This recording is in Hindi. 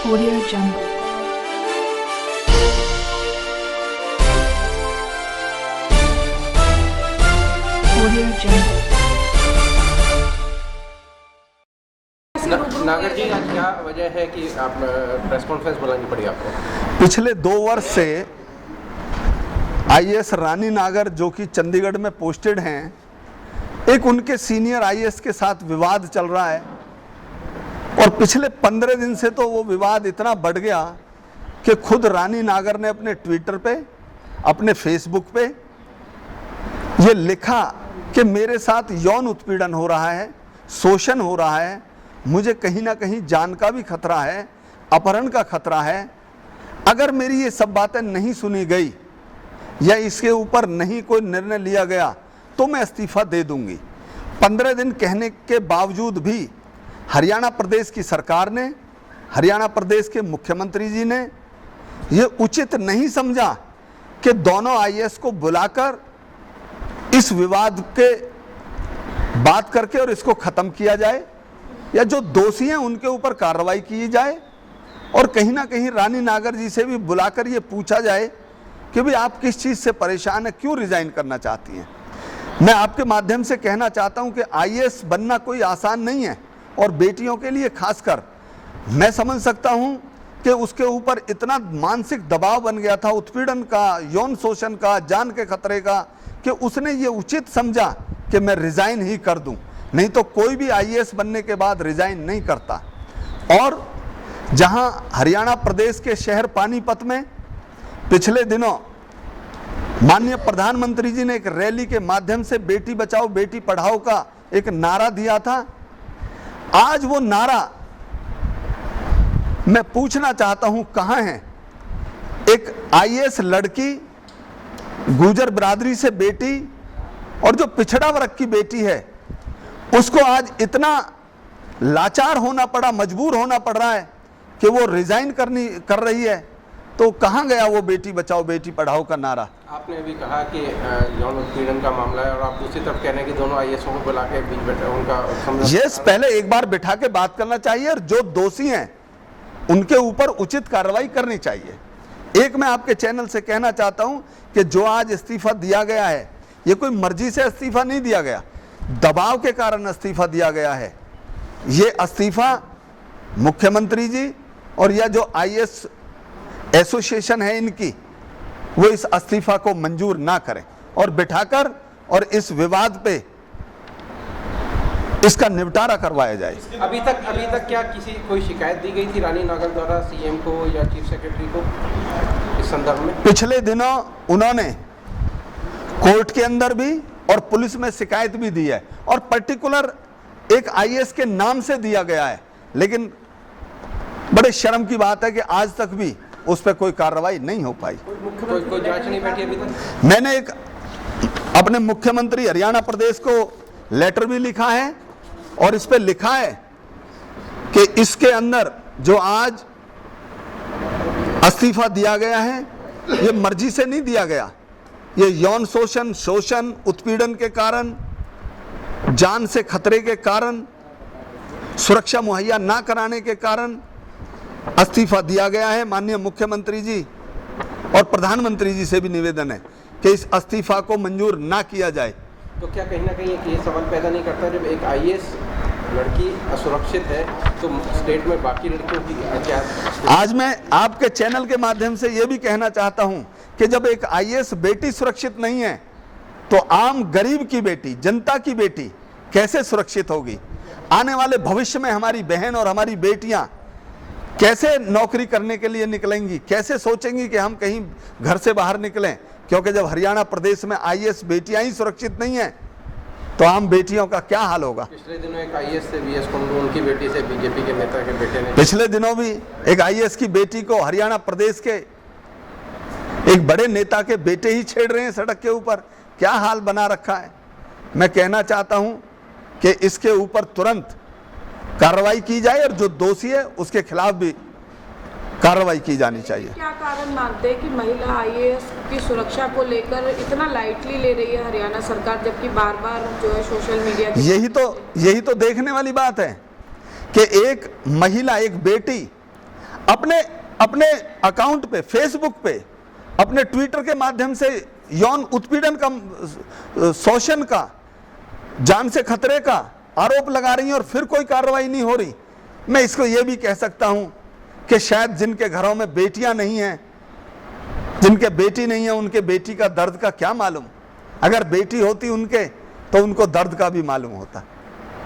Audio Jungle. Audio Jungle. नागर जी, आज क्या वजह है कि आप प्रेस कॉन्फ्रेंस बुलानी पड़ी आपको? पिछले 2 वर्ष से आईएएस रानी नागर जो कि चंडीगढ़ में पोस्टेड हैं, एक उनके सीनियर आईएएस के साथ विवाद चल रहा है और पिछले 15 दिन से तो वो विवाद इतना बढ़ गया कि खुद रानी नागर ने अपने ट्विटर पे, अपने फेसबुक पे ये लिखा कि मेरे साथ यौन उत्पीड़न हो रहा है, शोषण हो रहा है, मुझे कहीं ना कहीं जान का भी खतरा है, अपहरण का खतरा है। अगर मेरी ये सब बातें नहीं सुनी गई या इसके ऊपर नहीं कोई निर्णय लिया गया तो मैं इस्तीफा दे दूंगी। 15 दिन कहने के बावजूद भी हरियाणा प्रदेश की सरकार ने, हरियाणा प्रदेश के मुख्यमंत्री जी ने ये उचित नहीं समझा कि दोनों आईएएस को बुलाकर इस विवाद के बात करके और इसको ख़त्म किया जाए या जो दोषी हैं उनके ऊपर कार्रवाई की जाए और कहीं ना कहीं रानी नागर जी से भी बुलाकर ये पूछा जाए कि भाई आप किस चीज़ से परेशान हैं, क्यों रिज़ाइन करना चाहती हैं। मैं आपके माध्यम से कहना चाहता हूं कि आईएएस बनना कोई आसान नहीं है और बेटियों के लिए खासकर मैं समझ सकता हूं कि उसके ऊपर इतना मानसिक दबाव बन गया था, उत्पीड़न का, यौन शोषण का, जान के खतरे का, कि उसने ये उचित समझा कि मैं रिज़ाइन ही कर दूं। नहीं तो कोई भी आईएएस बनने के बाद रिज़ाइन नहीं करता। और जहां हरियाणा प्रदेश के शहर पानीपत में पिछले दिनों माननीय प्रधानमंत्री जी ने एक रैली के माध्यम से बेटी बचाओ बेटी पढ़ाओ का एक नारा दिया था, आज वो नारा मैं पूछना चाहता हूं कहां है। एक आईएएस लड़की, गुर्जर बिरादरी से बेटी और जो पिछड़ा वर्ग की बेटी है, उसको आज इतना लाचार होना पड़ा, मजबूर होना पड़ रहा है कि वो रिजाइन कर रही है। तो कहाँ गया वो बेटी बचाओ बेटी पढ़ाओ का नारा? आपने अभी कहा कि यौन उत्पीड़न का मामला है और आप दूसरी तरफ कह रहे हैं कि दोनों आईएएस को बुला के बीच बैठे उनका समझौता। यस, पहले एक बार बिठा के बात करना चाहिए और जो दोषी हैं उनके ऊपर उचित कार्रवाई करनी चाहिए। एक मैं आपके चैनल से कहना चाहता हूं कि जो आज इस्तीफा दिया गया है, ये कोई मर्जी से इस्तीफा नहीं दिया गया, दबाव के कारण इस्तीफा दिया गया है। ये इस्तीफा मुख्यमंत्री जी और यह जो आईएएस एसोसिएशन है इनकी, वो इस इस्तीफा को मंजूर ना करें और बिठाकर और इस विवाद पे इसका निपटारा करवाया जाए। अभी तक क्या कोई शिकायत दी गई थी रानी नागर द्वारा सीएम को या चीफ सेक्रेटरी को इस संदर्भ में? पिछले दिनों उन्होंने कोर्ट के अंदर भी और पुलिस में शिकायत भी दी है और पर्टिकुलर एक आईएएस के नाम से दिया गया है, लेकिन बड़े शर्म की बात है कि आज तक भी उस पर कोई कार्रवाई नहीं हो पाई। कोई जांच नहीं बैठी अभी तक? मैंने एक अपने मुख्यमंत्री हरियाणा प्रदेश को लेटर भी लिखा है और इस पे लिखा है कि इसके अंदर जो आज इस्तीफा दिया गया है ये मर्जी से नहीं दिया गया, ये यौन शोषण, उत्पीड़न के कारण, जान से खतरे के कारण, सुरक्षा मुहैया ना कराने के कारण इस्तीफा दिया गया है। माननीय मुख्यमंत्री जी और प्रधानमंत्री जी से भी निवेदन है कि इस इस्तीफा को मंजूर ना किया जाए। तो क्या कहीं ना कहीं ये सवाल पैदा नहीं करता, जब एक आईएएस लड़की असुरक्षित है तो स्टेट में बाकी लड़कियों की क्या? आज मैं आपके चैनल के माध्यम से ये भी कहना चाहता हूं कि जब एक आईएएस बेटी सुरक्षित नहीं है तो आम गरीब की बेटी, जनता की बेटी कैसे सुरक्षित होगी? आने वाले भविष्य में हमारी बहन और हमारी बेटियां कैसे नौकरी करने के लिए निकलेंगी, कैसे सोचेंगी कि हम कहीं घर से बाहर निकलें? क्योंकि जब हरियाणा प्रदेश में आईएएस बेटियां ही सुरक्षित नहीं हैं तो आम बेटियों का क्या हाल होगा? पिछले दिनों एक आईएएस से वीएस कुंडू, उनकी बेटी से बीजेपी के नेता के बेटे ने, पिछले दिनों भी एक आईएएस की बेटी को हरियाणा प्रदेश के एक बड़े नेता के बेटे ही छेड़ रहे हैं सड़क के ऊपर। क्या हाल बना रखा है? मैं कहना चाहता हूं कि इसके ऊपर तुरंत कार्रवाई की जाए और जो दोषी है उसके खिलाफ भी कार्रवाई की जानी चाहिए। क्या कारण मानते हैं कि महिला आईएएस की सुरक्षा को लेकर इतना लाइटली ले रही है हरियाणा सरकार, जबकि बार बार जो है सोशल मीडिया यही तो देखने वाली बात है कि एक महिला, एक बेटी अपने अपने अकाउंट पे, फेसबुक पे, अपने ट्विटर के माध्यम से यौन उत्पीड़न का, शोषण का, जान से खतरे का आरोप लगा रही हैं और फिर कोई कार्रवाई नहीं हो रही। मैं इसको ये भी कह सकता हूं कि शायद जिनके घरों में बेटियां नहीं हैं, जिनके बेटी नहीं है, उनके बेटी का दर्द का क्या मालूम। अगर बेटी होती उनके तो उनको दर्द का भी मालूम होता।